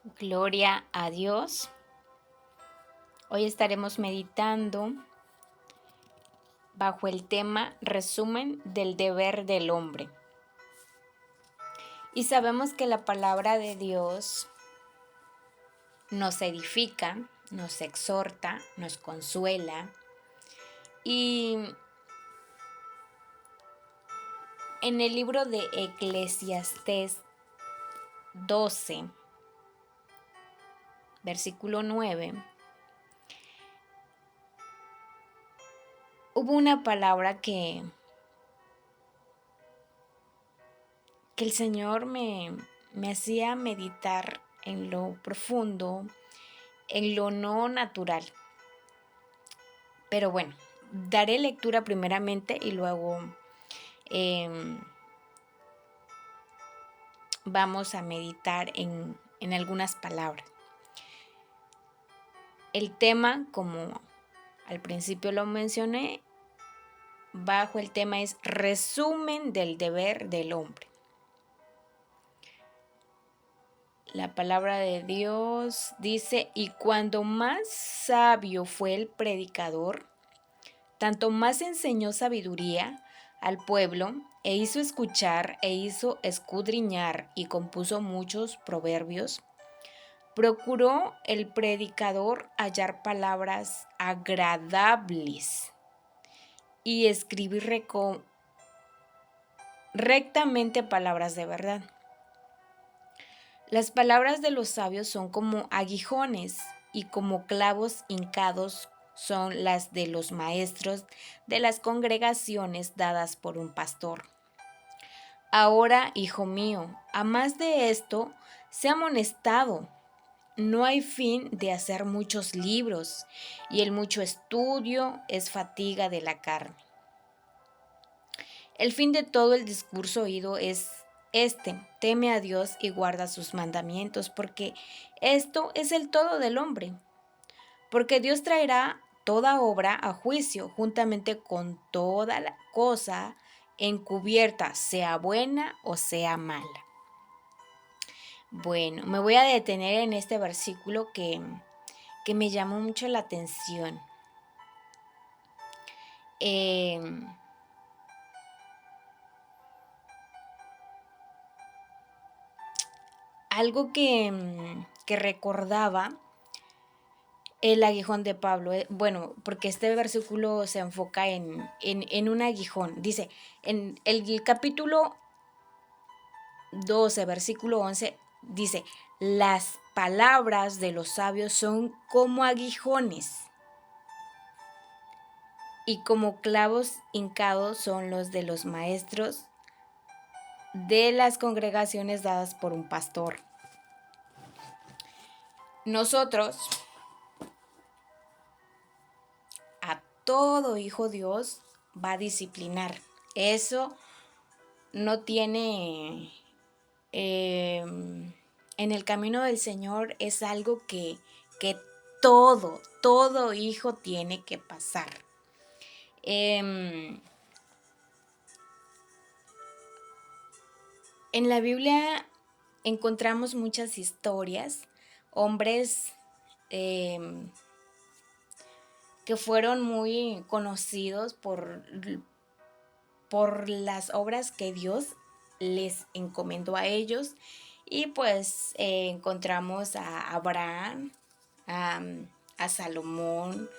Gloria a Dios. Hoy estaremos meditando bajo el tema resumen del deber del hombre. Y sabemos que la palabra de Dios nos edifica, nos exhorta, nos consuela. Y en el libro de Eclesiastés 12, versículo 9, hubo una palabra que el Señor me hacía meditar en lo profundo, en lo no natural. Pero bueno, daré lectura primeramente y luego vamos a meditar en algunas palabras. El tema, como al principio lo mencioné, bajo el tema es resumen del deber del hombre. La palabra de Dios dice, y cuando más sabio fue el predicador, tanto más enseñó sabiduría al pueblo, e hizo escuchar, e hizo escudriñar, y compuso muchos proverbios. Procuró el predicador hallar palabras agradables y escribir rectamente palabras de verdad. Las palabras de los sabios son como aguijones y como clavos hincados son las de los maestros de las congregaciones dadas por un pastor. Ahora, hijo mío, a más de esto, sea amonestado. No hay fin de hacer muchos libros, y el mucho estudio es fatiga de la carne. El fin de todo el discurso oído es teme a Dios y guarda sus mandamientos, porque esto es el todo del hombre. Porque Dios traerá toda obra a juicio, juntamente con toda la cosa encubierta, sea buena o sea mala. Bueno, me voy a detener en este versículo que me llamó mucho la atención. Algo que recordaba el aguijón de Pablo, bueno, porque este versículo se enfoca en un aguijón. Dice, en el capítulo 12, versículo 11, dice, las palabras de los sabios son como aguijones y como clavos hincados son los de los maestros de las congregaciones dadas por un pastor. Nosotros, a todo hijo Dios va a disciplinar. Eso no tiene, en el camino del Señor es algo que todo hijo tiene que pasar. En la Biblia encontramos muchas historias, hombres que fueron muy conocidos por las obras que Dios les encomendó a ellos. Y pues encontramos a Abraham, a Salomón,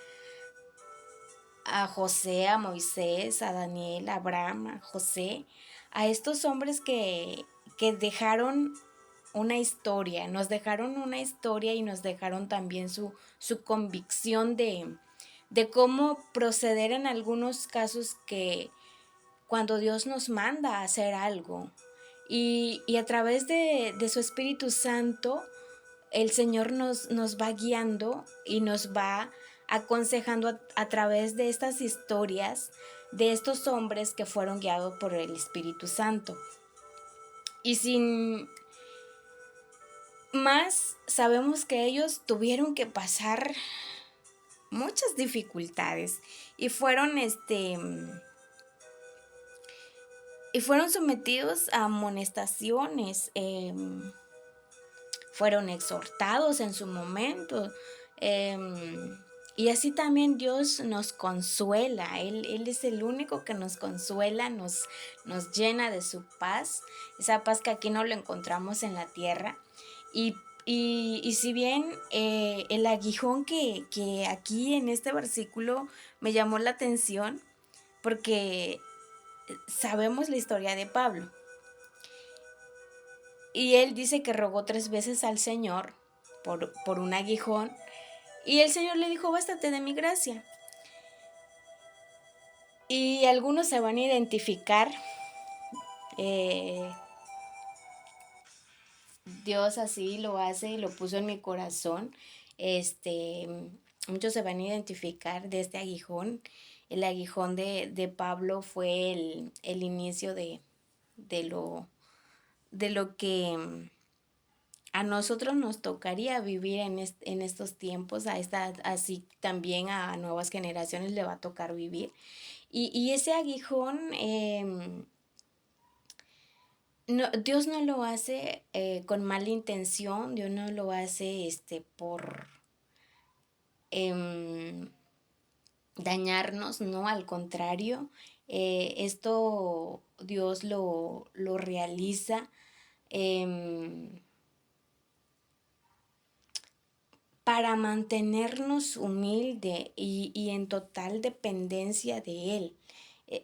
a José, a Moisés, a Daniel, a Abraham, a José, a estos hombres que dejaron una historia, nos dejaron una historia y nos dejaron también su convicción de cómo proceder en algunos casos que cuando Dios nos manda a hacer algo y a través de su Espíritu Santo, el Señor nos va guiando y nos va aconsejando a través de estas historias de estos hombres que fueron guiados por el Espíritu Santo. Y sin más, sabemos que ellos tuvieron que pasar muchas dificultades y fueron sometidos a amonestaciones, fueron exhortados en su momento. Y así también Dios nos consuela. Él es el único que nos consuela, nos llena de su paz, esa paz que aquí no lo encontramos en la tierra. Y, y si bien el aguijón que aquí en este versículo me llamó la atención, porque sabemos la historia de Pablo. Y él dice que rogó 3 veces al Señor por un aguijón. Y el Señor le dijo, bástate de mi gracia. Y algunos se van a identificar. eh, Dios así lo hace y lo puso en mi corazón. Este, Muchos se van a identificar de este aguijón. El aguijón de Pablo fue el inicio de lo, de lo que a nosotros nos tocaría vivir en estos tiempos, así también a nuevas generaciones le va a tocar vivir. Y ese aguijón, no, Dios no lo hace con mala intención, Dios no lo hace por em, dañarnos, no, al contrario, esto Dios lo realiza. em, para mantenernos humilde y en total dependencia de Él.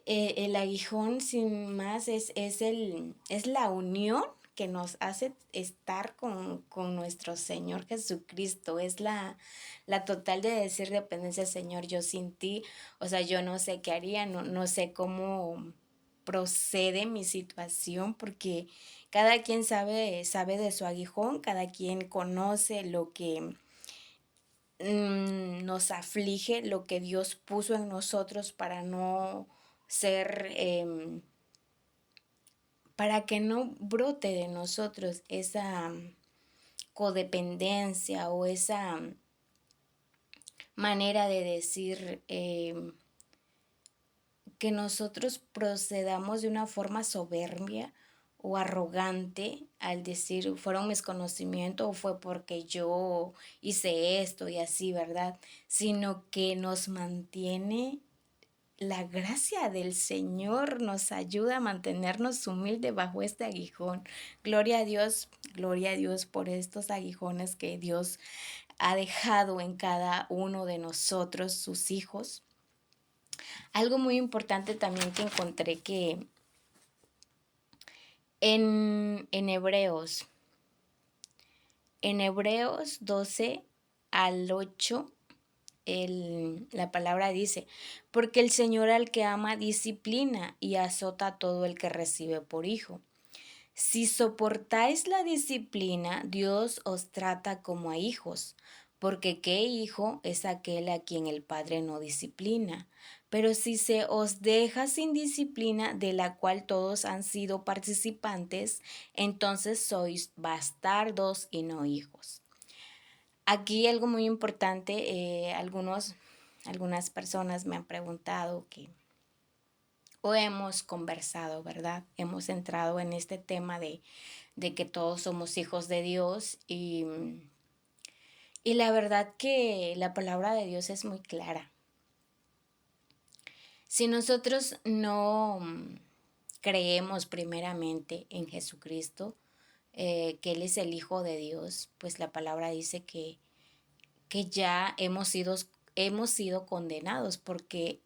El aguijón, sin más, es la unión que nos hace estar con nuestro Señor Jesucristo. Es la total de decir dependencia, Señor, yo sin ti, o sea, yo no sé qué haría, no sé cómo procede mi situación, porque cada quien sabe de su aguijón, cada quien conoce lo que nos aflige, lo que Dios puso en nosotros para no ser, para que no brote de nosotros esa codependencia o esa manera de decir que nosotros procedamos de una forma soberbia o arrogante al decir fueron mis conocimientos o fue porque yo hice esto y así, ¿verdad? Sino que nos mantiene la gracia del Señor, nos ayuda a mantenernos humildes bajo este aguijón. Gloria a Dios por estos aguijones que Dios ha dejado en cada uno de nosotros, sus hijos. Algo muy importante también que encontré que en Hebreos 12 al 8, la palabra dice, porque el Señor al que ama disciplina y azota a todo el que recibe por hijo. Si soportáis la disciplina, Dios os trata como a hijos, porque ¿qué hijo es aquel a quien el Padre no disciplina? Pero si se os deja sin disciplina, de la cual todos han sido participantes, entonces sois bastardos y no hijos. Aquí algo muy importante, algunas personas me han preguntado o hemos conversado, ¿verdad? Hemos entrado en este tema de que todos somos hijos de Dios y la verdad que la palabra de Dios es muy clara. Si nosotros no creemos primeramente en Jesucristo, que Él es el Hijo de Dios, pues la palabra dice que ya hemos sido condenados porque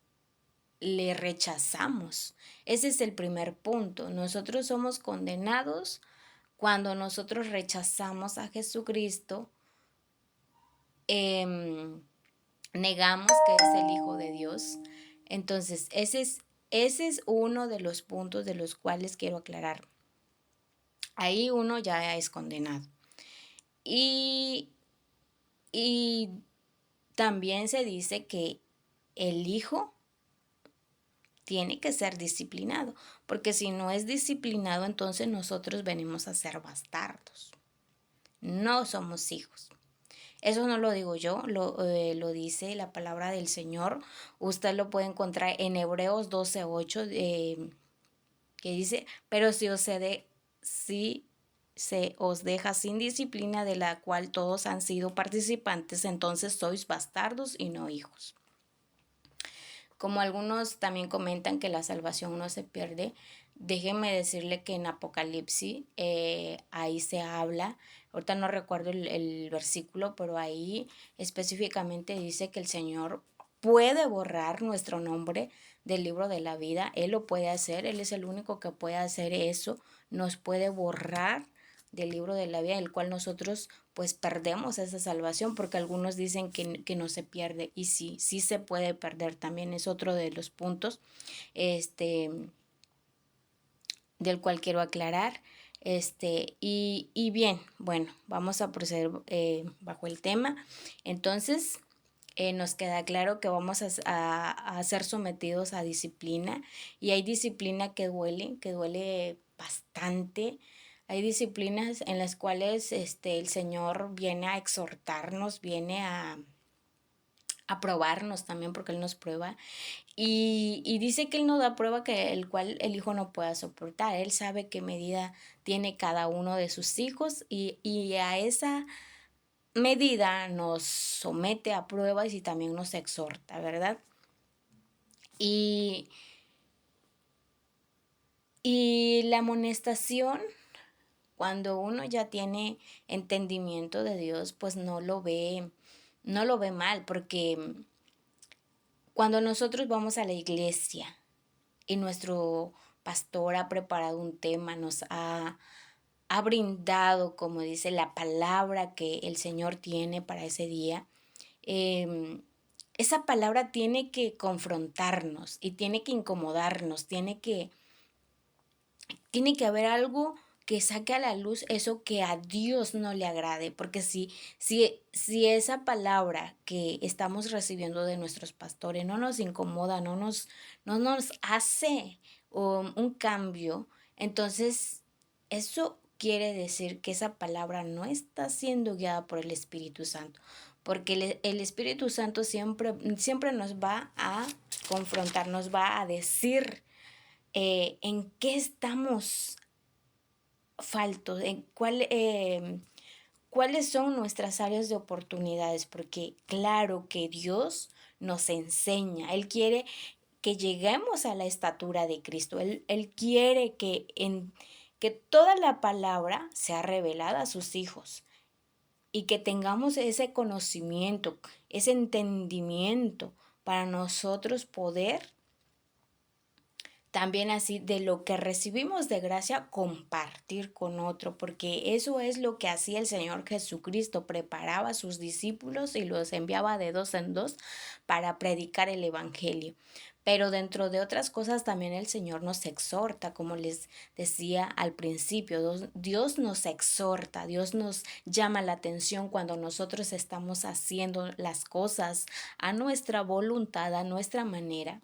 le rechazamos. Ese es el primer punto. Nosotros somos condenados cuando nosotros rechazamos a Jesucristo, eh, negamos que es el Hijo de Dios. Entonces, ese es uno de los puntos de los cuales quiero aclarar. Ahí uno ya es condenado. Y, y también se dice que el Hijo tiene que ser disciplinado, porque si no es disciplinado, entonces nosotros venimos a ser bastardos. No somos hijos. Eso no lo digo yo, lo dice la palabra del Señor. Usted lo puede encontrar en Hebreos 12:8, que dice, pero si os se os deja sin disciplina de la cual todos han sido participantes, entonces sois bastardos y no hijos. Como algunos también comentan que la salvación no se pierde, déjenme decirle que en Apocalipsis ahí se habla, ahorita no recuerdo el versículo, pero ahí específicamente dice que el Señor puede borrar nuestro nombre del libro de la vida. Él lo puede hacer, Él es el único que puede hacer eso, nos puede borrar del libro de la vida, el cual nosotros pues perdemos esa salvación, porque algunos dicen que no se pierde, y sí, sí se puede perder, también es otro de los puntos del cual quiero aclarar. Y bien, bueno, vamos a proceder bajo el tema. Entonces, nos queda claro que vamos a ser sometidos a disciplina, y hay disciplina que duele bastante. Hay disciplinas en las cuales el Señor viene a exhortarnos, viene a probarnos también, porque Él nos prueba. Y dice que Él no da prueba que el cual el hijo no pueda soportar. Él sabe qué medida tiene cada uno de sus hijos, y a esa medida nos somete a pruebas y también nos exhorta, ¿verdad? Y, y la amonestación, cuando uno ya tiene entendimiento de Dios, pues no lo ve mal, porque cuando nosotros vamos a la iglesia y nuestro pastor ha preparado un tema, ha brindado, como dice, la palabra que el Señor tiene para ese día, eh, esa palabra tiene que confrontarnos y tiene que incomodarnos, tiene que haber algo que saque a la luz eso que a Dios no le agrade, porque si esa palabra que estamos recibiendo de nuestros pastores no nos incomoda, no nos hace un cambio, entonces eso quiere decir que esa palabra no está siendo guiada por el Espíritu Santo, porque el Espíritu Santo siempre nos va a confrontar, nos va a decir en qué estamos faltos, cuáles son nuestras áreas de oportunidades, porque claro que Dios nos enseña, Él quiere que lleguemos a la estatura de Cristo, Él quiere que toda la palabra sea revelada a sus hijos, y que tengamos ese conocimiento, ese entendimiento para nosotros poder también así de lo que recibimos de gracia, compartir con otro, porque eso es lo que hacía el Señor Jesucristo, preparaba a sus discípulos y los enviaba de dos en dos para predicar el Evangelio. Pero dentro de otras cosas también el Señor nos exhorta, como les decía al principio, Dios nos exhorta, Dios nos llama la atención cuando nosotros estamos haciendo las cosas a nuestra voluntad, a nuestra manera.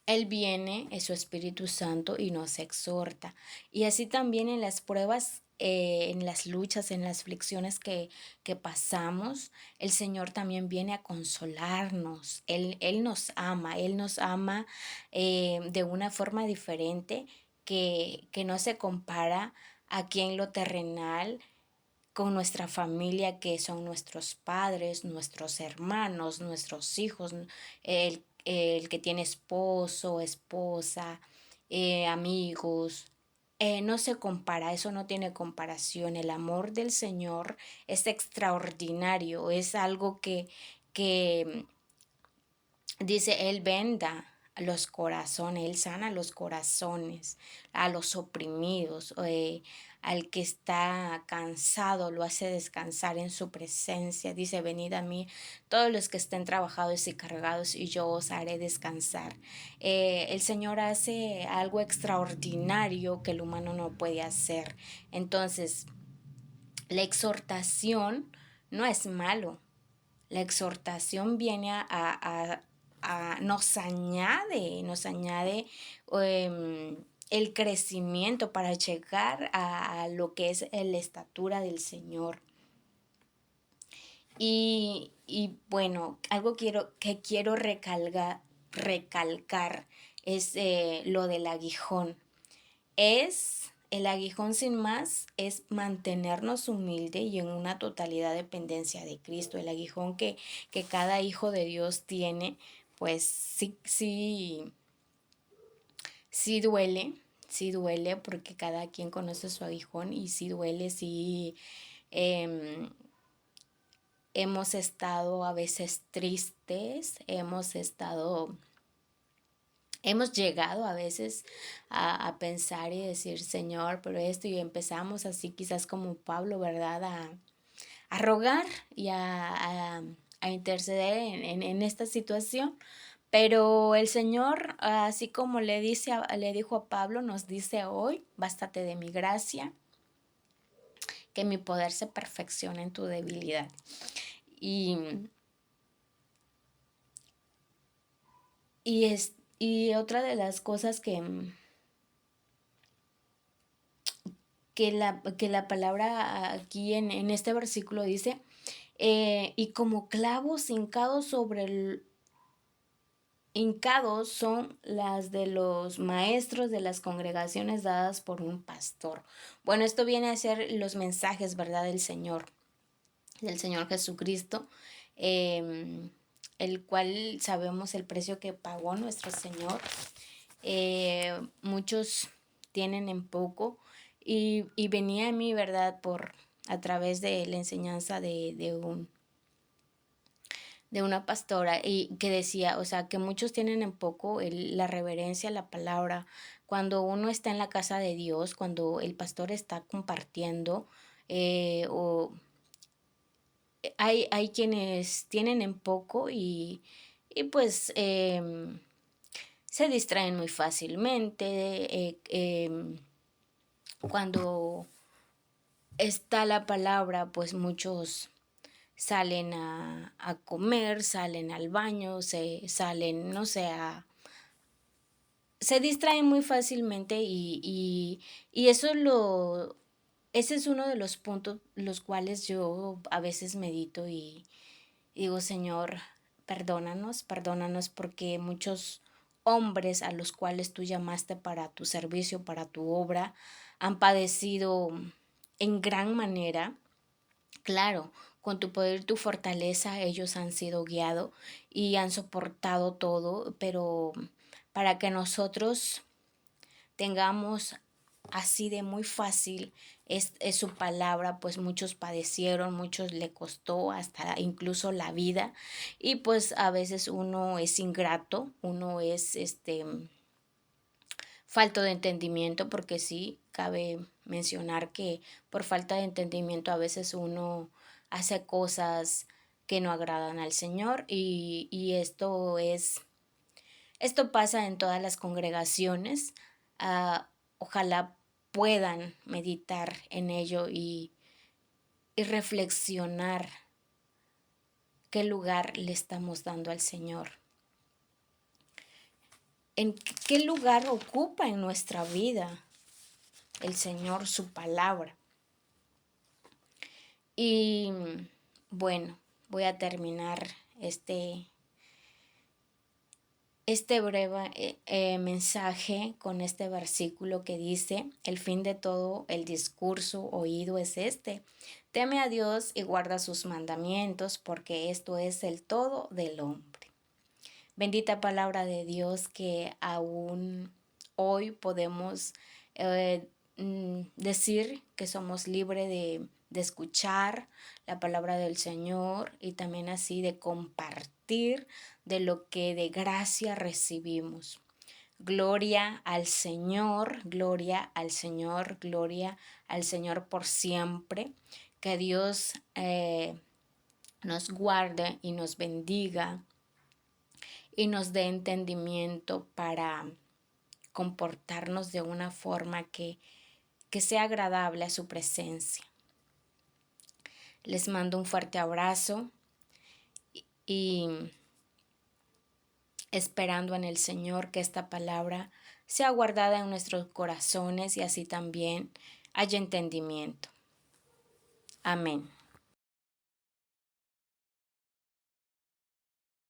Él viene, es su Espíritu Santo, y nos exhorta. Y así también en las pruebas, en las luchas, en las aflicciones que pasamos, el Señor también viene a consolarnos. Él nos ama de una forma diferente que no se compara aquí en lo terrenal con nuestra familia, que son nuestros padres, nuestros hermanos, nuestros hijos, el que tiene esposo, esposa, amigos. No se compara, eso no tiene comparación. El amor del Señor es extraordinario, es algo que dice, Él venda los corazones, Él sana los corazones, a los oprimidos, al que está cansado lo hace descansar en su presencia. Dice, venid a mí todos los que estén trabajados y cargados, y yo os haré descansar. El Señor hace algo extraordinario que el humano no puede hacer. Entonces, la exhortación no es malo. La exhortación viene nos añade el crecimiento para llegar a lo que es la estatura del Señor. Y bueno, algo que quiero recalcar es lo del aguijón. Es el aguijón sin más es mantenernos humilde y en una totalidad dependencia de Cristo. El aguijón que cada hijo de Dios tiene, pues sí duele porque cada quien conoce su aguijón y sí duele, sí em, hemos estado a veces tristes, hemos llegado a veces a pensar y decir, Señor, pero esto, y empezamos así quizás como Pablo, ¿verdad? A rogar y a interceder en esta situación. Pero el Señor, así como le dijo a Pablo, nos dice hoy, bástate de mi gracia, que mi poder se perfecciona en tu debilidad. Y, y otra de las cosas que la palabra aquí en este versículo dice, y como clavos hincados son las de los maestros de las congregaciones dadas por un pastor. Bueno, esto viene a ser los mensajes, ¿verdad? Del Señor Jesucristo, el cual sabemos el precio que pagó nuestro Señor. Muchos tienen en poco y venía a mí, ¿verdad? A través de la enseñanza de una pastora y que decía, o sea, que muchos tienen en poco la reverencia a la palabra. Cuando uno está en la casa de Dios, cuando el pastor está compartiendo, o hay quienes tienen en poco y pues se distraen muy fácilmente. Cuando está la palabra, pues muchos salen a comer, salen al baño, salen, no sé, se distraen muy fácilmente y ese es uno de los puntos los cuales yo a veces medito y digo, Señor, perdónanos porque muchos hombres a los cuales tú llamaste para tu servicio, para tu obra, han padecido en gran manera. Claro, con tu poder y tu fortaleza ellos han sido guiados y han soportado todo, pero para que nosotros tengamos así de muy fácil es su palabra, pues muchos padecieron, muchos le costó hasta incluso la vida y pues a veces uno es ingrato, uno es falto de entendimiento, porque sí, cabe mencionar que por falta de entendimiento a veces uno hace cosas que no agradan al Señor y esto pasa en todas las congregaciones. Ojalá puedan meditar en ello y reflexionar qué lugar le estamos dando al Señor. ¿En qué lugar ocupa en nuestra vida el Señor su palabra? Y bueno, voy a terminar este breve mensaje con este versículo que dice, el fin de todo el discurso oído es este, teme a Dios y guarda sus mandamientos, porque esto es el todo del hombre. Bendita palabra de Dios que aún hoy podemos decir que somos libres de escuchar la palabra del Señor y también así de compartir de lo que de gracia recibimos. Gloria al Señor, gloria al Señor, gloria al Señor por siempre. Que Dios nos guarde y nos bendiga y nos dé entendimiento para comportarnos de una forma que sea agradable a su presencia. Les mando un fuerte abrazo y esperando en el Señor que esta palabra sea guardada en nuestros corazones y así también haya entendimiento. Amén.